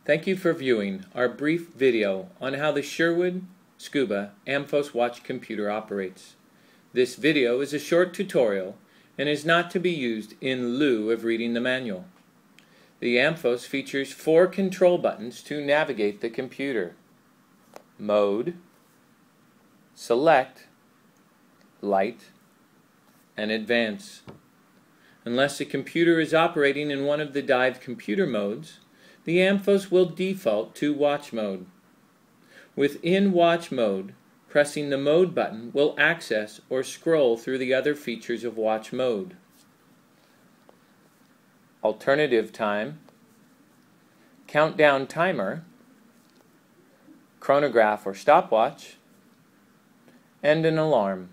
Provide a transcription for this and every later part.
Thank you for viewing our brief video on how the Sherwood Scuba Amphos watch computer operates. This video is a short tutorial and is not to be used in lieu of reading the manual. The Amphos features 4 control buttons to navigate the computer: Mode, Select, Light, and Advance. Unless the computer is operating in one of the dive computer modes, the Amphos will default to watch mode. Within watch mode, pressing the mode button will access or scroll through the other features of watch mode: alternative time, countdown timer, chronograph or stopwatch, and an alarm.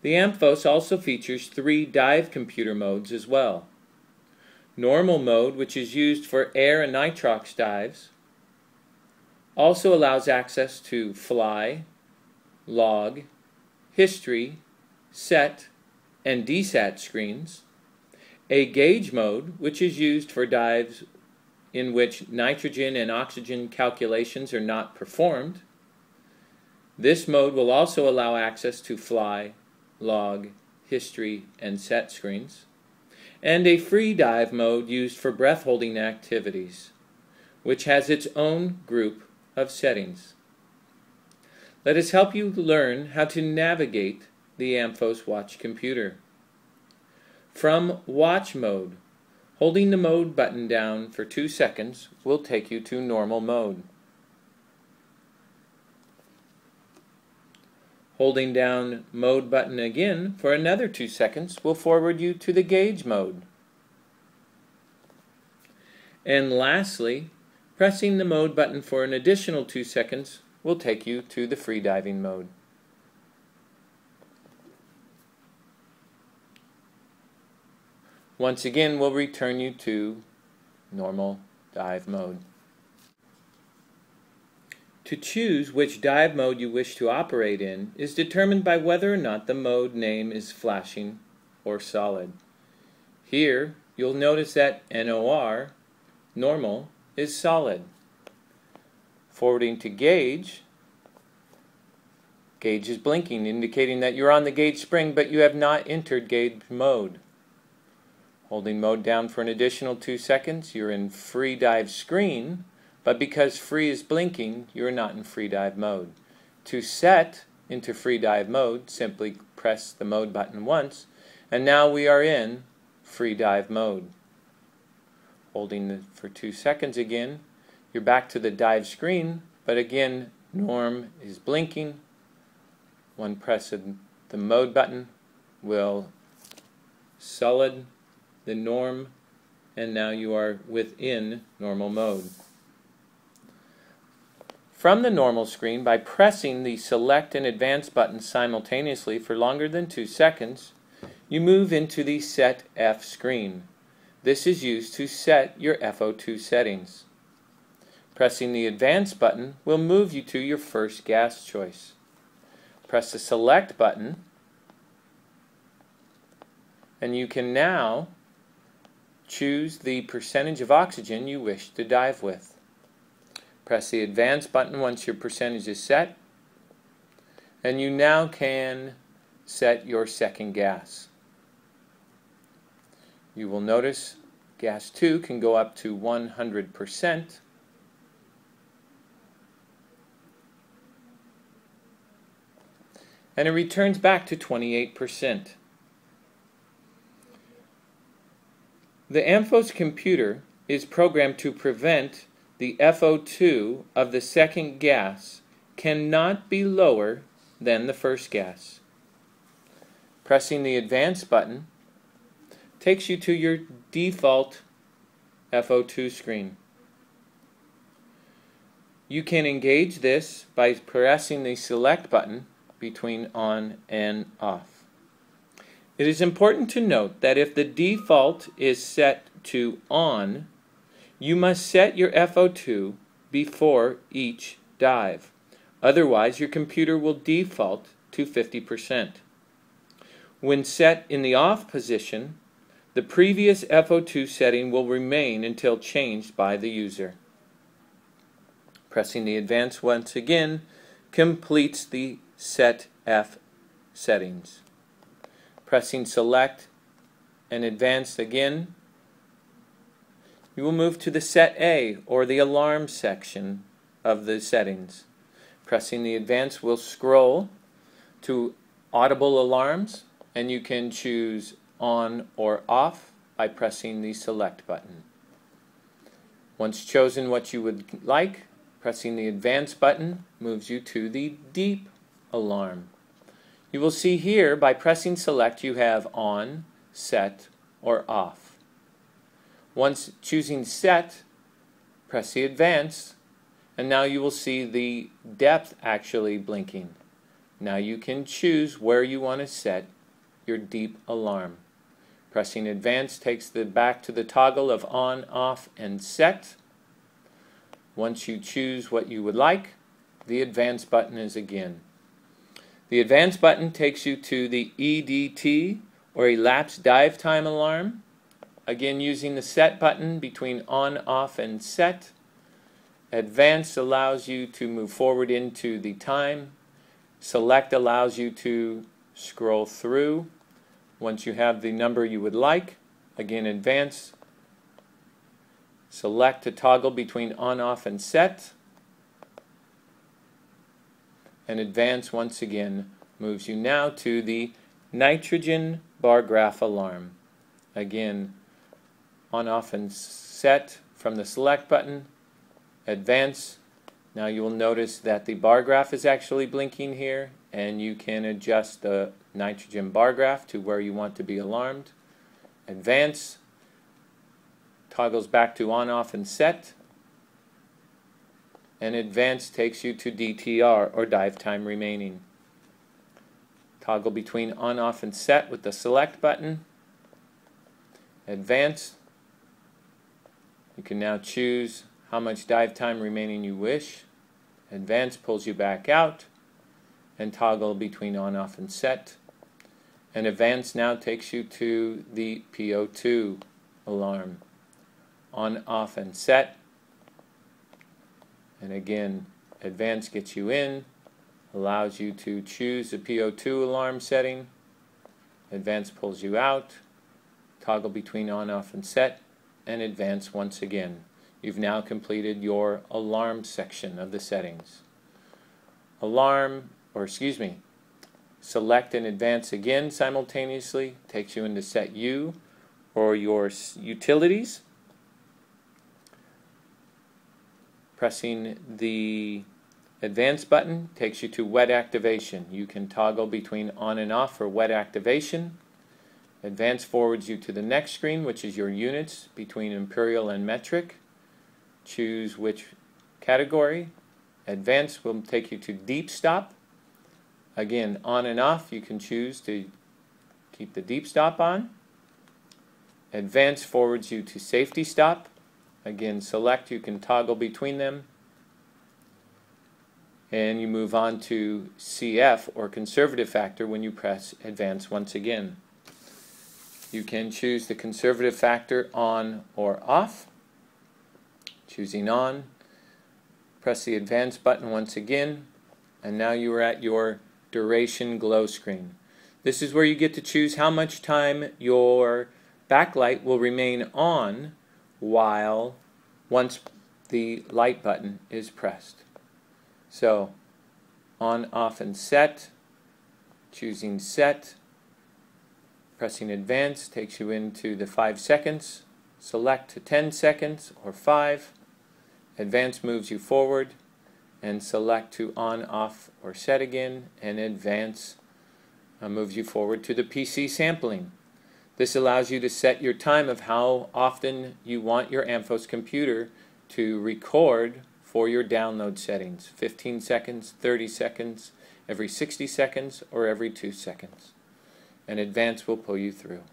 The Amphos also features 3 dive computer modes as well. Normal mode, which is used for air and nitrox dives, also allows access to fly, log, history, set, and desat screens. A gauge mode, which is used for dives in which nitrogen and oxygen calculations are not performed. This mode will also allow access to fly, log, history, and set screens. And a free dive mode used for breath holding activities, which has its own group of settings. Let us help you learn how to navigate the Amphos watch computer. From watch mode, holding the mode button down for 2 seconds will take you to normal mode. Holding down mode button again for another 2 seconds will forward you to the gauge mode. And lastly, pressing the mode button for an additional 2 seconds will take you to the free diving mode. Once again, we'll return you to normal dive mode. To choose which dive mode you wish to operate in is determined by whether or not the mode name is flashing or solid. Here, you'll notice that NOR, normal, is solid. Forwarding to gauge, gauge is blinking, indicating that you're on the gauge spring, but you have not entered gauge mode. Holding mode down for an additional 2 seconds, you're in free dive screen, but because free is blinking, you're not in free dive mode. To set into free dive mode, simply press the mode button once, and now we are in free dive mode. Holding for 2 seconds again, you're back to the dive screen, but again, norm is blinking. One press of the mode button will solid the norm, and now you are within normal mode. From the normal screen, by pressing the select and advance buttons simultaneously for longer than 2 seconds, you move into the set F screen. This is used to set your FO2 settings. Pressing the advance button will move you to your first gas choice. Press the select button and you can now choose the percentage of oxygen you wish to dive with. Press the advance button once your percentage is set, and you now can set your second gas. You will notice gas 2 can go up to 100%. And it returns back to 28%. The Amphos computer is programmed to prevent the FO2 of the second gas cannot be lower than the first gas. Pressing the advance button takes you to your default FO2 screen. You can engage this by pressing the select button between on and off. It is important to note that if the default is set to on, you must set your FO2 before each dive. Otherwise, your computer will default to 50%. When set in the off position, The previous FO2 setting will remain until changed by the user. Pressing the advance once again completes the Set F settings. Pressing select and advance again, you will move to the Set A, or the alarm section of the settings. Pressing the advance will scroll to audible alarms, and you can choose on or off by pressing the select button. Once chosen what you would like, pressing the advance button moves you to the deep alarm. You will see here by pressing select you have on, set, or off. Once choosing set, press the advance, and now you will see the depth actually blinking. Now you can choose where you want to set your deep alarm. Pressing advance takes the back to the toggle of on, off, and set. Once you choose what you would like, the advance button is again. The advance button takes you to the EDT, or elapsed dive time alarm. Again, using the set button between on, off, and set. Advance allows you to move forward into the time. Select allows you to scroll through. Once you have the number you would like, again advance. Select to toggle between on, off, and set. And advance once again moves you now to the nitrogen bar graph alarm. Again, on, off, and set from the select button. Advance. Now you will notice that the bar graph is actually blinking here, and you can adjust the nitrogen bar graph to where you want to be alarmed. Advance toggles back to on, off, and set, and advance takes you to DTR, or dive time remaining. Toggle between on, off, and set with the select button. Advance. You can now choose how much dive time remaining you wish. Advance pulls you back out, and toggle between on, off, and set. And advance now takes you to the PO2 alarm. On, off, and set. And again, advance gets you in, allows you to choose the PO2 alarm setting. Advance pulls you out, toggle between on, off, and set, and advance once again. You've now completed your alarm section of the settings. Select and advance again simultaneously takes you into Set U, or your utilities. Pressing the advance button takes you to wet activation. You can toggle between on and off for wet activation. Advance forwards you to the next screen, which is your units between imperial and metric. Choose which category. Advance will take you to deep stop. Again, on and off, you can choose to keep the deep stop on. Advance forwards you to safety stop. Again, select, you can toggle between them. And you move on to CF, or conservative factor, when you press advance once again. You can choose the conservative factor on or off. Choosing on, press the advance button once again, and now you are at your duration glow screen. This is where you get to choose how much time your backlight will remain on once the light button is pressed. So, on, off, and set. Choosing set. Pressing advance takes you into the 5 seconds. Select to 10 seconds or 5. Advance moves you forward, and select to on, off, or set again, and advance moves you forward to the PC sampling. This allows you to set your time of how often you want your Amphos computer to record for your download settings. 15 seconds, 30 seconds, every 60 seconds, or every 2 seconds. And advance will pull you through.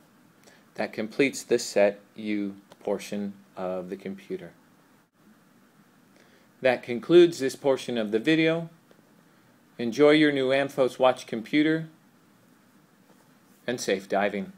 That completes the Set U portion of the computer. That concludes this portion of the video. Enjoy your new Amphos Watch computer, and safe diving.